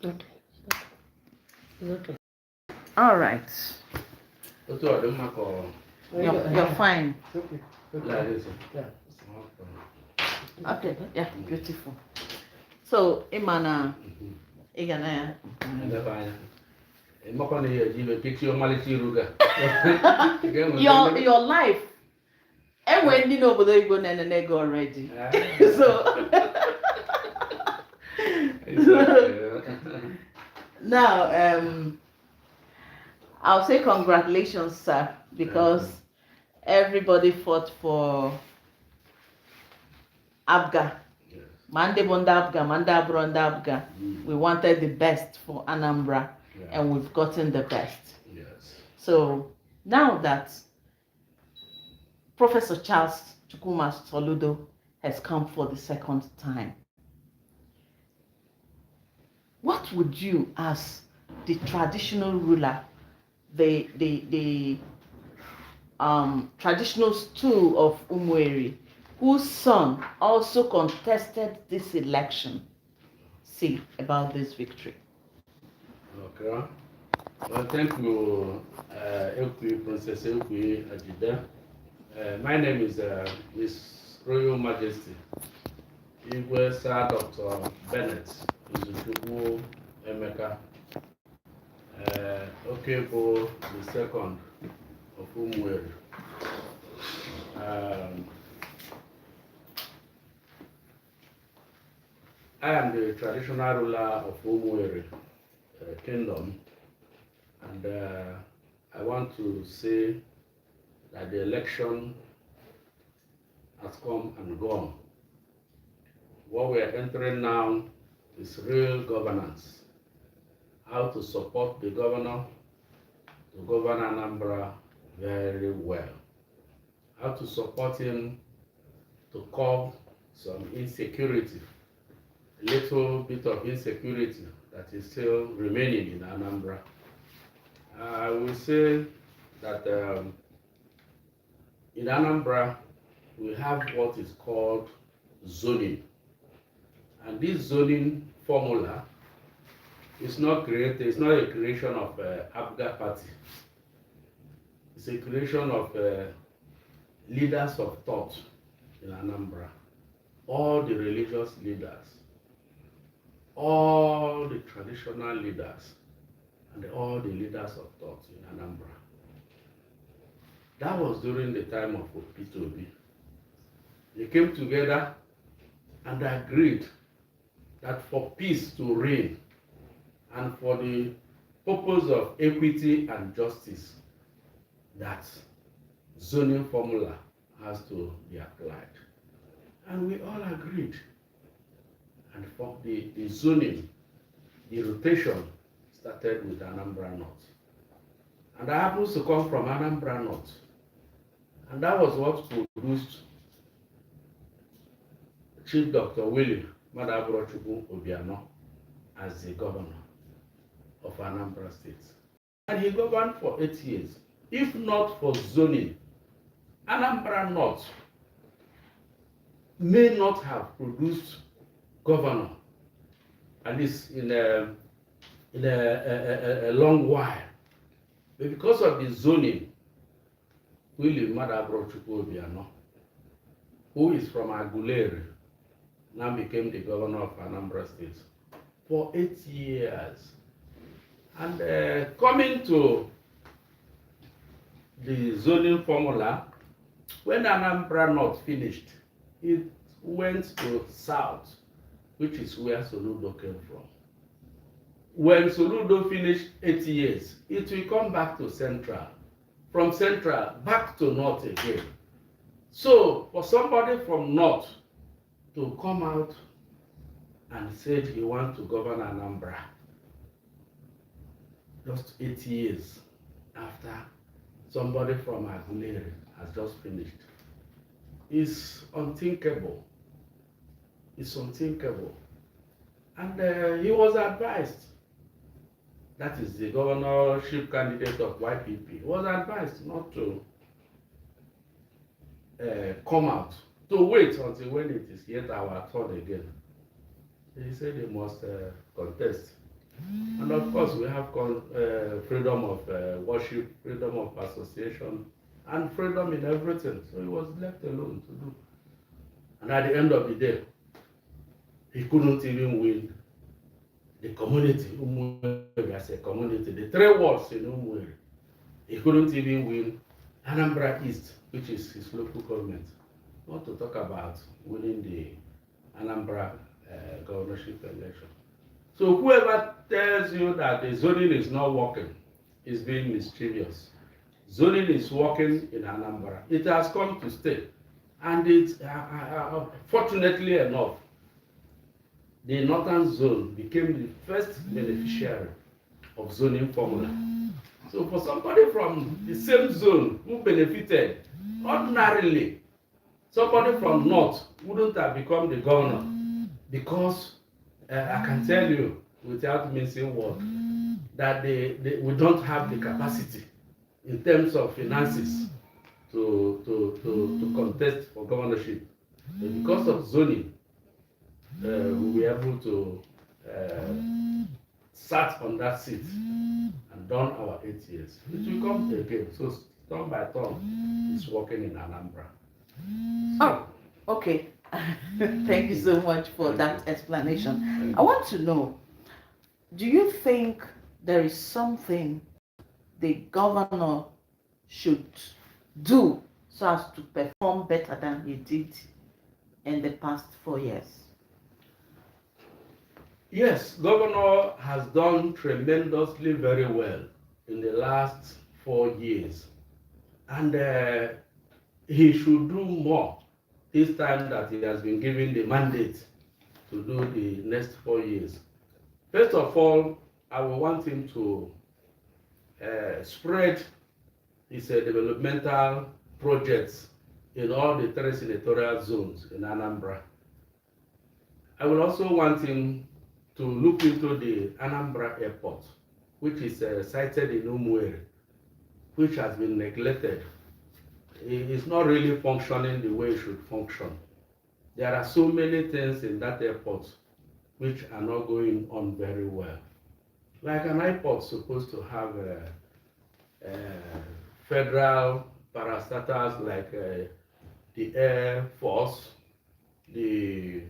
Okay. Okay. All right. You're fine. Okay. Yeah. Okay. Yeah. Beautiful. So, Imana, Igana. Your life. And when you know whether you go and go already. So now I'll say congratulations, sir, because everybody fought for Abga. Mande Bonda Abga, Manda Bronda Abga. We wanted the best for Anambra, and we've gotten the best. So now that Professor Charles Chukuma Soludo has come for the second time, what would you, as the traditional ruler, the traditional stool of Umueri, whose son also contested this election, say about this victory? Okay. Well, thank you, Princess Ajida. My name is His Royal Majesty Igwe Sir Dr. Bennett Izuchukwu Emeka, Okebo the second of Umueri. I am the traditional ruler of Umueri Kingdom, and I want to say that the election has come and gone. What we are entering now is real governance. How to support the governor to govern Anambra very well. How to support him to curb some insecurity, a little bit of insecurity that is still remaining in Anambra. I will say that in Anambra, we have what is called zoning. And this zoning formula is not created, it's not a creation of Abga Party. It's a creation of leaders of thought in Anambra. All the religious leaders, all the traditional leaders, and all the leaders of thought in Anambra. That was during the time of P2B. They came together and agreed that for peace to reign and for the purpose of equity and justice, that zoning formula has to be applied. And we all agreed. And for the zoning, the rotation started with Anambra North. And I happens to come from Anambra North. And that was what produced Chief Dr. Willie Madabrochukwu Obiano as the governor of Anambra State. And he governed for 8 years. If not for zoning, Anambra North may not have produced governor, at least in a long while. But because of the zoning, Willie Madabrochukwu Obiano, who is from Aguleri, now became the governor of Anambra State for 8 years. And coming to the zoning formula, when Anambra North finished, it went to south, which is where Soludo came from. When Soludo finished 8 years, it will come back to central. From central, back to north again. So, for somebody from north to come out and said he wants to govern Anambra, just 8 years after somebody from Aguleri has just finished, is unthinkable. It's unthinkable. And he was advised, that is the governorship candidate of YPP, was advised not to come out, to wait until when it is yet our turn again. He said he must contest And of course, we have freedom of worship, freedom of association, and freedom in everything. So he was left alone to do. And at the end of the day, he couldn't even win the community, Umueri as a community, the 3 wards in Umueri. He couldn't even win Anambra East, which is his local government. Not to talk about winning the Anambra governorship election. So whoever tells you that the zoning is not working is being mischievous. Zoning is working in Anambra. It has come to stay. And it's fortunately enough, the northern zone became the first beneficiary of zoning formula. So for somebody from the same zone who benefited, ordinarily, somebody from north wouldn't have become the governor, because I can tell you, without mincing word, that we don't have the capacity in terms of finances to contest for governorship. But because of zoning, we were able to sat on that seat and done our 8 years. It will come again. So turn by turn, it's working in Anambra. Oh, okay. Thank you so much for that explanation. I want to know, do you think there is something the governor should do so as to perform better than he did in the past 4 years? Yes, governor has done tremendously very well in the last 4 years, and he should do more this time that he has been given the mandate to do the next 4 years. First of all, I will want him to spread his developmental projects in all the 3 senatorial zones in Anambra. I will also want him to look into the Anambra airport, which is sited in Umueri, which has been neglected. It is not really functioning the way it should function. There are so many things in that airport which are not going on very well. Like an airport supposed to have federal parastatals like the Air Force, the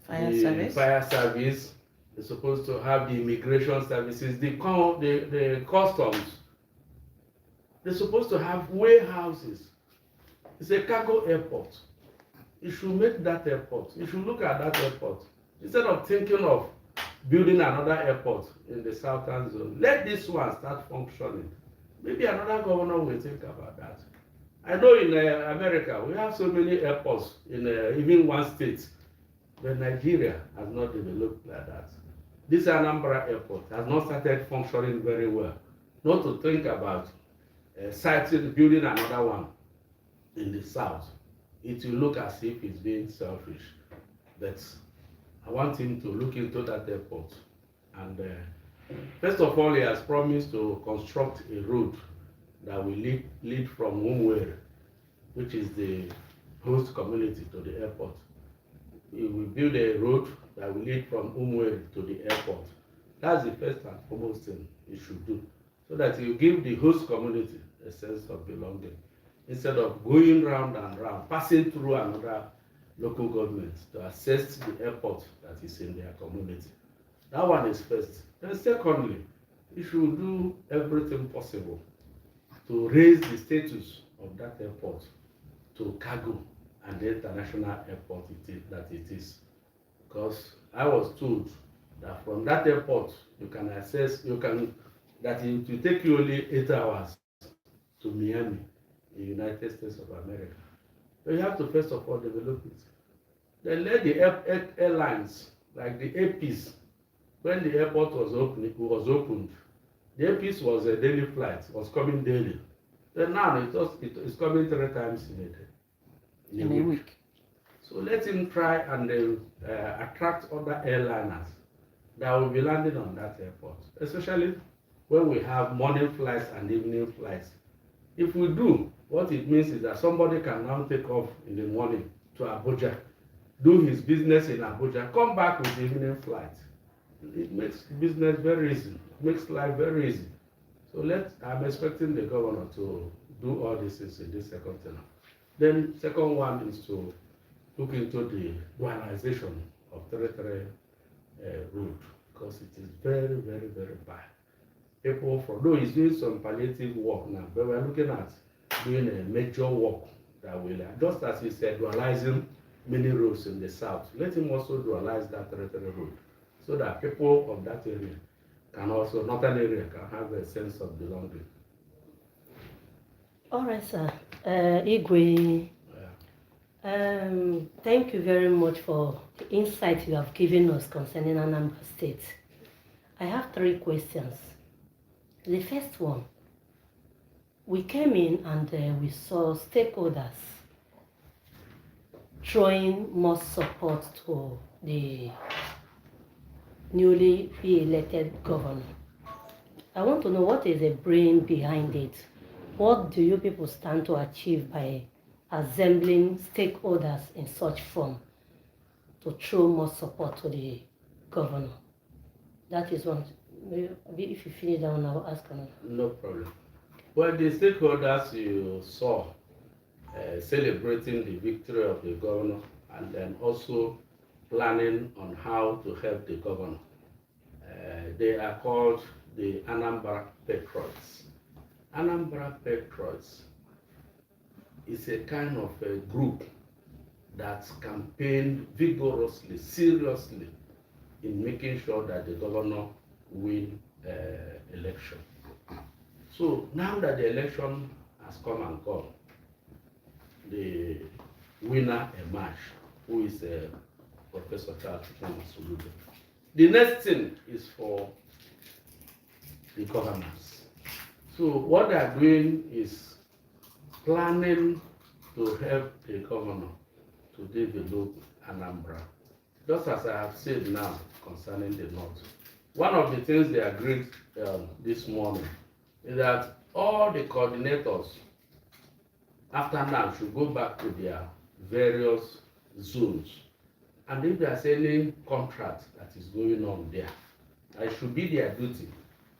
fire service. They're supposed to have the immigration services, the customs. They're supposed to have warehouses. It's a cargo airport. You should make that airport. You should look at that airport. Instead of thinking of building another airport in the southern zone, let this one start functioning. Maybe another governor will think about that. I know in America, we have so many airports in even one state, but Nigeria has not developed like that. This Anambra airport has not started functioning very well. Not to think about building another one in the south. It will look as if it's being selfish. But I want him to look into that airport. And first of all, he has promised to construct a road that will lead from Umueri, which is the host community, to the airport. He will build a road that will lead from Umueri to the airport. That's the first and foremost thing he should do, so that he will give the host community a sense of belonging, instead of going round and round, passing through another local government to access the airport that is in their community. That one is first. Then secondly, he should do everything possible to raise the status of that airport to cargo and the international airport that it is. Because I was told that from that airport you can access, that it will take you only 8 hours to Miami, the United States of America. So you have to first of all develop it. Then let the airlines, like the APs, when the airport was opened, the APs was a daily flight, was coming daily. Then now it's coming 3 times in a week. So let him try and attract other airliners that will be landing on that airport, especially when we have morning flights and evening flights. If we do, what it means is that somebody can now take off in the morning to Abuja, do his business in Abuja, come back with the evening flight. It makes business very easy, it makes life very easy. So I'm expecting the governor to do all these things in this second tenure. Then second one is to look into the dualization of territory road, because it is very, very, very bad. People, though he's doing some palliative work now, but we're looking at doing a major work that will, just as he said, dualizing many roads in the south, let him also dualize that territory road, so that people of that area can also, northern area, can have a sense of belonging. All right, sir. Igwe, thank you very much for the insight you have given us concerning Anambra State. I have 3 questions. The first one, we came in and we saw stakeholders throwing more support to the newly re-elected governor. I want to know what is the brain behind it. What do you people stand to achieve by assembling stakeholders in such form to throw more support to the governor? That is one. If you finish that one, I will ask another. No problem. Well, the stakeholders you saw celebrating the victory of the governor, and then also planning on how to help the governor. They are called the Anambra Patriots. Anambra Patriots is a kind of a group that campaigned vigorously, seriously, in making sure that the governor win election. So now that the election has come and gone, the winner emerged, who is Professor Soludo. The next thing is for the governors. So what they are doing is planning to help the governor to develop Anambra. Just as I have said now concerning the North. One of the things they agreed this morning is that all the coordinators after now should go back to their various zones. And if there's any contract that is going on there, it should be their duty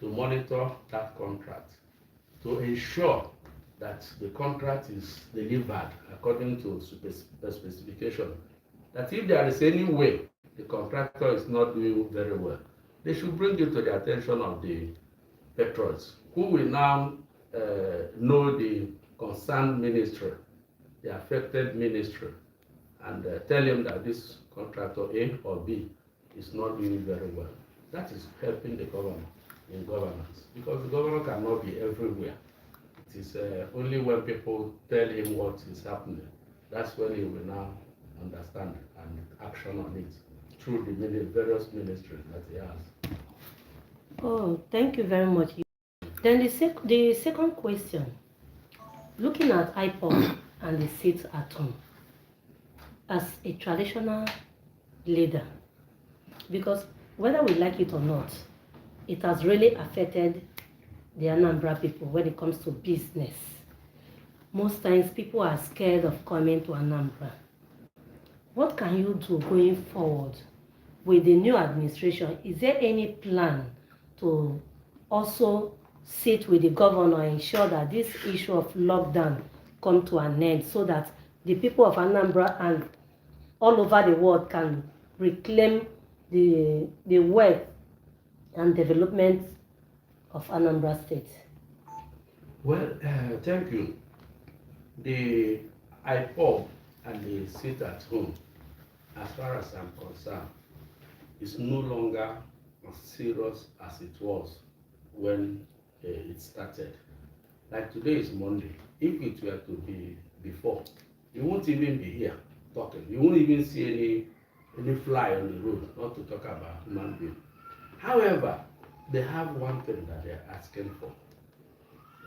to monitor that contract, to ensure that the contract is delivered according to specification. That if there is any way the contractor is not doing very well, they should bring it to the attention of the patrons, who will now know the concerned ministry, the affected ministry, and tell him that this contractor A or B is not doing very well. That is helping the governor in governance, because the governor cannot be everywhere. It is only when people tell him what is happening, that's when he will now understand and action on it through the various ministries that he has. Oh, thank you very much. Then the second question, looking at IPOB and the seats at home, as a traditional leader, because whether we like it or not, it has really affected the Anambra people when it comes to business. Most times people are scared of coming to Anambra. What can you do going forward with the new administration? Is there any plan to also sit with the governor and ensure that this issue of lockdown come to an end, so that the people of Anambra and all over the world can reclaim the wealth and development of Anambra State? Well, thank you. The IPOB and the sit at home, as far as I'm concerned, is no longer as serious as it was when it started. Like today is Monday. If it were to be before, you won't even be here talking. You won't even see any fly on the road, not to talk about human being. However, they have one thing that they're asking for.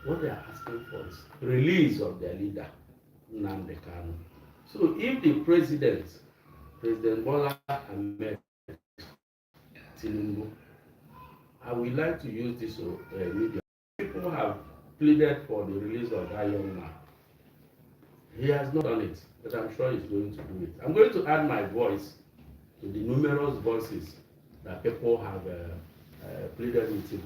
What they're asking for is release of their leader, Nnamdi Kanu. So if the President Bola Ahmed Tinubu, I would like to use this media. People have pleaded for the release of that young man. He has not done it, but I'm sure he's going to do it. I'm going to add my voice to the numerous voices that people have pleaded with him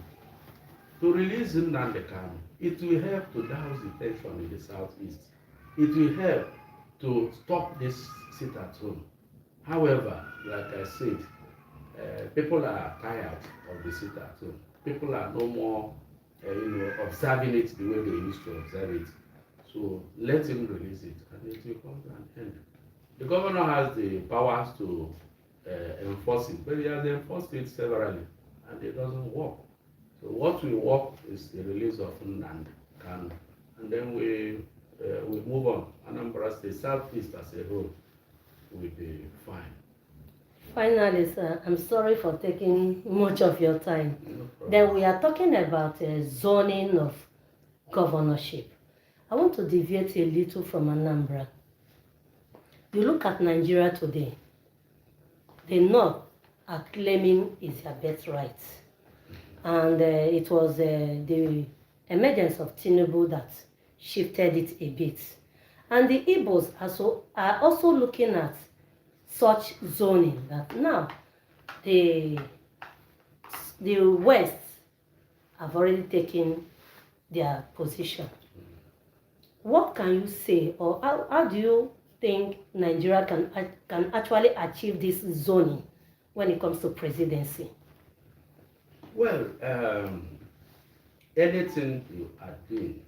to release Nnamdi Kanu. It will help to douse the tension in the southeast. It will help to stop this sit at home. However, like I said, people are tired of the sit at home. People are no more observing it the way they used to observe it. So let him release it and it will come to an end. The governor has the powers to enforce it, but he has enforced it severally and it doesn't work. So what will work is the release of Nnamdi Kanu, and then we move on. Anambra State, Southeast as a whole will be fine. Finally, sir, I'm sorry for taking much of your time. No Then we are talking about zoning of governorship. I want to deviate a little from Anambra. You look at Nigeria today, the North are claiming is their birthright. And it was the emergence of Tinubu that shifted it a bit. And the Igbos are also looking at such zoning that now the West have already taken their position. What can you say, or how do you think Nigeria can actually achieve this zoning when it comes to presidency? Well, anything you are doing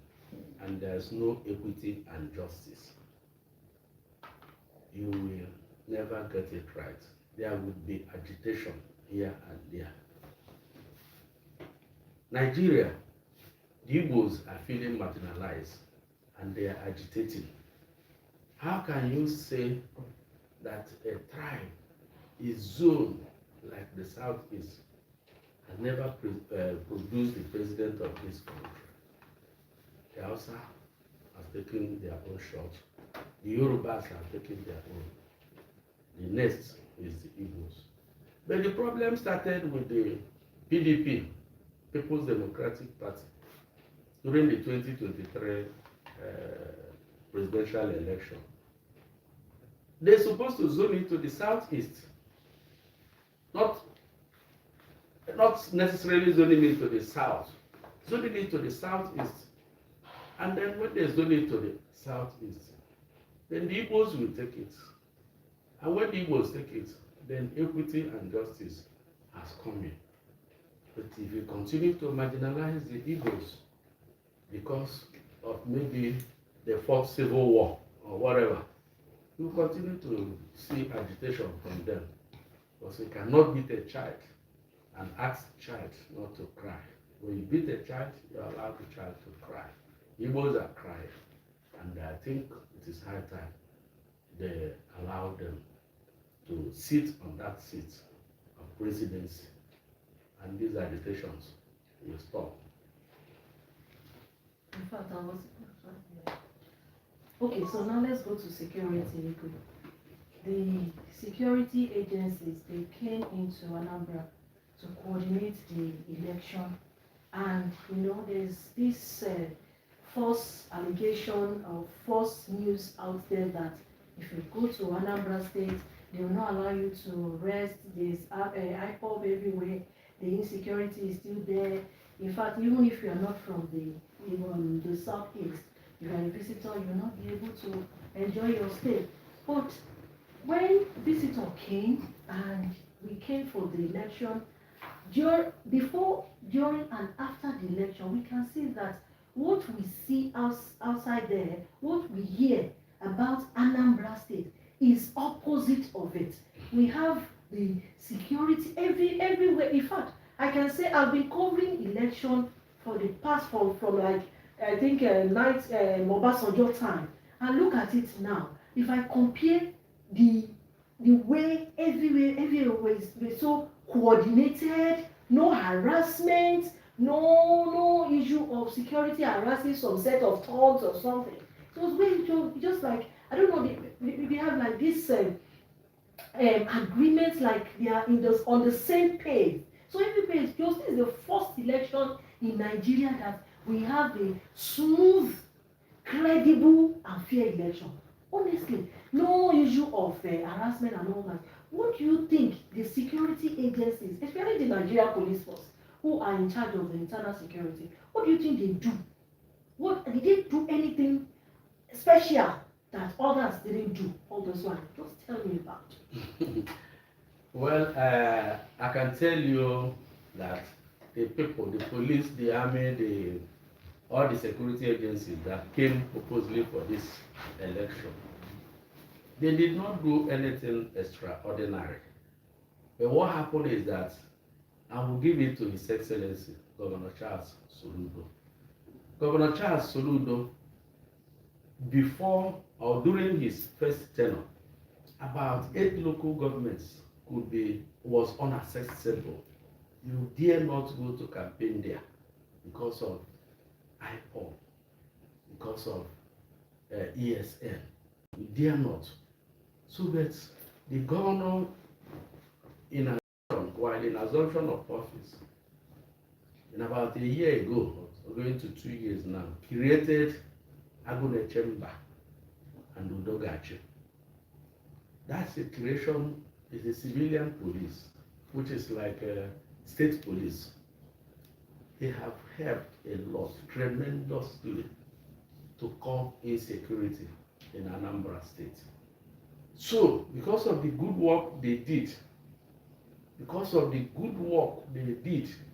and there's no equity and justice, you will never get it right. There would be agitation here and there. Nigeria, the Igbos are feeling marginalized and they are agitating. How can you say that a tribe is zoned like the Southeast has never produced the president of this country? The Hausa has taken their own shot. The Yorubas have taken their own. The next is the Igbos. But the problem started with the PDP, People's Democratic Party, during the 2023 presidential election. They're supposed to zone it to the Southeast, not necessarily zoning it to the South, zoning it to the Southeast. And then when they zone it to the Southeast, then the Igbos will take it. And when the Igbos take it, then equity and justice has come in. But if you continue to marginalize the Igbos because of maybe the fourth civil war or whatever, you continue to see agitation from them. Because you cannot beat a child and ask the child not to cry. When you beat a child, you allow the child to cry. Igbos are crying, and I think it is high time they allow them to sit on that seat of presidency, and these agitations will stop. In fact, I was okay. So now let's go to security. The security agencies, they came into Anambra to coordinate the election, and there's this false allegation or false news out there that if you go to Anambra State, they will not allow you to rest. There's IPOB everywhere. The insecurity is still there. In fact, even if you are not from the southeast, if you are a visitor, you will not be able to enjoy your stay. But when visitor came and we came for the election, before, during, and after the election, we can see that what we see outside there, what we hear about Anambra State is opposite of it. We have the security everywhere. In fact, I can say I've been covering election for the past from like I think Mobasanjo time, and look at it now. If I compare the way everywhere is so coordinated, no harassment, no issue of security harassing some set of thugs or something. It was very just like, I don't know, they have like this agreements, like they are on the same page. So everybody just, this is the first election in Nigeria that we have a smooth, credible and fair election. Honestly, no issue of harassment and all that. what do you think the security agencies, especially the Nigeria Police Force, who are in charge of the internal security, what do you think they do? What did they do anything special that others didn't do? All those ones, just tell me about. Well, I can tell you that the people, the police, the army, all the security agencies that came supposedly for this election, they did not do anything extraordinary. But what happened is that, I will give it to His Excellency, Governor Charles Soludo. Governor Charles Soludo, before or during his first tenure, about 8 local governments was unaccessible. You dare not go to campaign there because of IPOB, because of ESN. You dare not. So that the governor, while in assumption of office, in about a year ago, or going to 2 years now, created Agune Chamber and Udogachi. That's a creation, is a civilian police, which is like a state police. They have helped a lot, tremendously, to curb insecurity in Anambra State. So, because of the good work they did,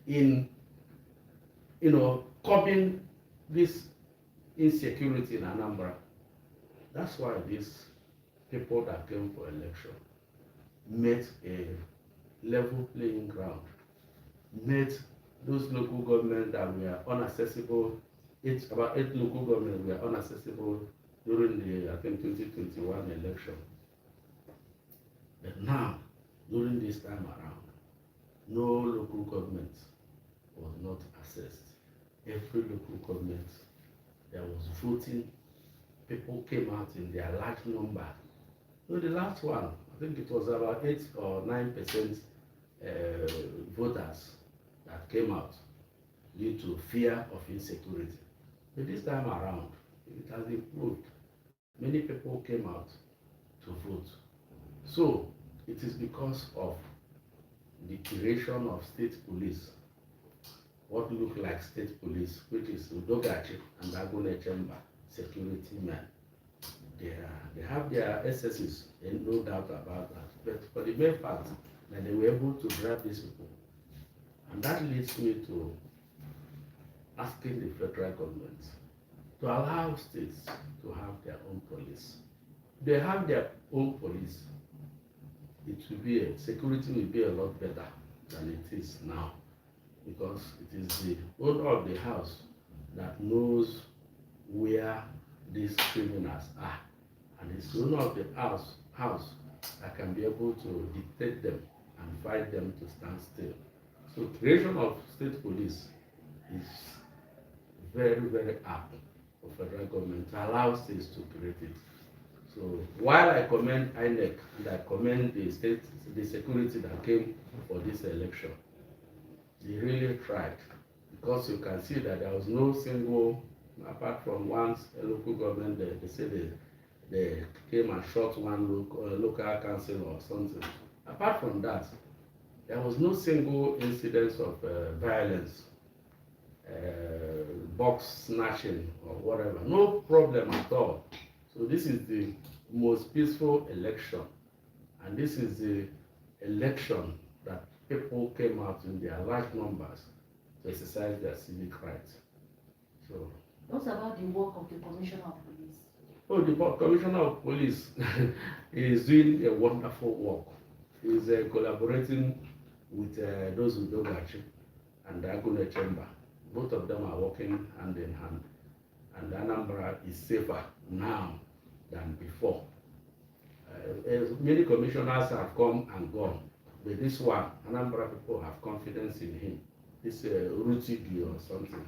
in, curbing this insecurity in Anambra, that's why these people that came for election met a level playing ground, met those local governments that were unaccessible. About 8 local governments were unaccessible during the, I think, 2021 election. But now, during this time around, no local government was not assessed. Every local government that was voting, people came out in their large number. So the last one, I think it was about 8 or 9% voters that came out due to fear of insecurity. But this time around, it has improved. Many people came out to vote. So it is because of the creation of state police, what look like state police, which is Udogachi and Agune Chamber security men. They have their excesses, and no doubt about that. But for the main fact that they were able to grab these people. And that leads me to asking the federal government to allow states to have their own police. If they have their own police, security will be a lot better than it is now, because it is the owner of the house that knows where these criminals are, and it's the owner of the house that can be able to detect them and fight them to stand still. So creation of state police is very, very apt for federal government to allow states to create it. So while I commend INEC and I commend the security that came for this election, they really tried, because you can see that there was no single, apart from once a local government, they said they came and shot one local council or something. Apart from that, there was no single incidence of violence, box snatching or whatever, no problem at all. So this is the most peaceful election, and this is the election that people came out in their large numbers to exercise their civic rights. So, what about the work of the Commissioner of Police? Oh, the Commissioner of Police is doing a wonderful work. He is collaborating with those who do Udogachi and the Agune Chamber. Both of them are working hand in hand, and Anambra is safer now than before. Many commissioners have come and gone, but this one, Anambra people have confidence in him. This Rutigi or something.